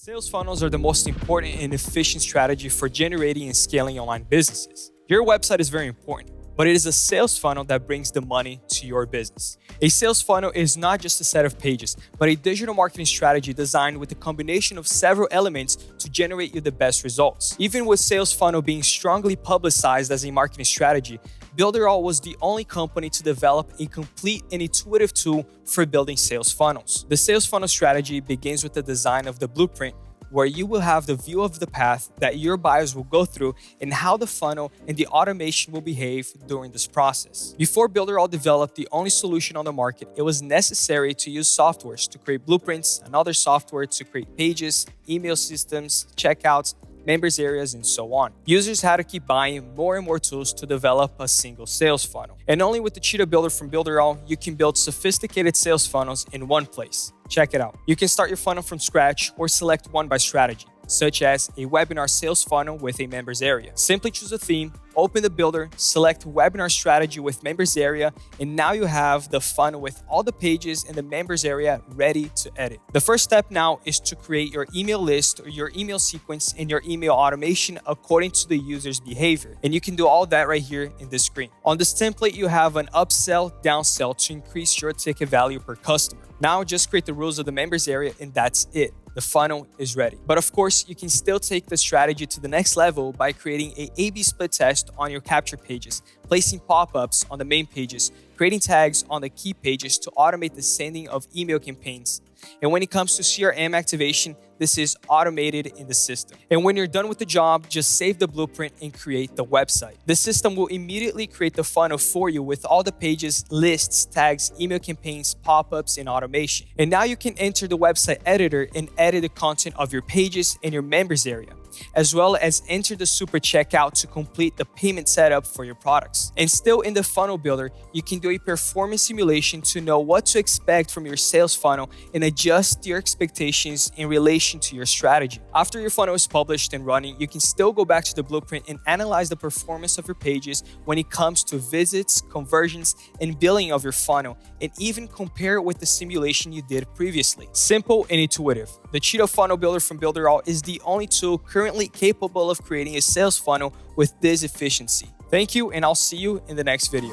Sales funnels are the most important and efficient strategy for generating and scaling online businesses. Your website is very important, but it is a sales funnel that brings the money to your business. A sales funnel is not just a set of pages, but a digital marketing strategy designed with a combination of several elements to generate you the best results. Even with sales funnel being strongly publicized as a marketing strategy, Builderall was the only company to develop a complete and intuitive tool for building sales funnels. The sales funnel strategy begins with the design of the blueprint, where you will have the view of the path that your buyers will go through and how the funnel and the automation will behave during this process. Before Builderall developed the only solution on the market, it was necessary to use softwares to create blueprints and other software to create pages, email systems, checkouts, members areas, and so on. Users had to keep buying more and more tools to develop a single sales funnel. And only with the Cheetah Builder from Builderall, you can build sophisticated sales funnels in one place. Check it out. You can start your funnel from scratch or select one by strategy, such as a webinar sales funnel with a members area. Simply choose a theme, open the builder, select webinar strategy with members area, and now you have the funnel with all the pages in the members area ready to edit. The first step now is to create your email list or your email sequence and your email automation according to the user's behavior. And you can do all that right here in this screen. On this template, you have an upsell, downsell to increase your ticket value per customer. Now just create the rules of the members area and that's it. The funnel is ready. But of course, you can still take the strategy to the next level by creating a A/B split test on your capture pages, placing pop-ups on the main pages, creating tags on the key pages to automate the sending of email campaigns. And when it comes to CRM activation, this is automated in the system. And when you're done with the job, just save the blueprint and create the website. The system will immediately create the funnel for you with all the pages, lists, tags, email campaigns, pop-ups, and automation. And now you can enter the website editor and edit the content of your pages and your members area, as well as enter the super checkout to complete the payment setup for your products. And still in the funnel builder, you can do a performance simulation to know what to expect from your sales funnel and adjust your expectations in relation to your strategy. After your funnel is published and running, you can still go back to the blueprint and analyze the performance of your pages when it comes to visits, conversions, and billing of your funnel, and even compare it with the simulation you did previously. Simple and intuitive. The Cheetah Funnel Builder from Builderall is the only tool currently capable of creating a sales funnel with this efficiency. Thank you, and I'll see you in the next video.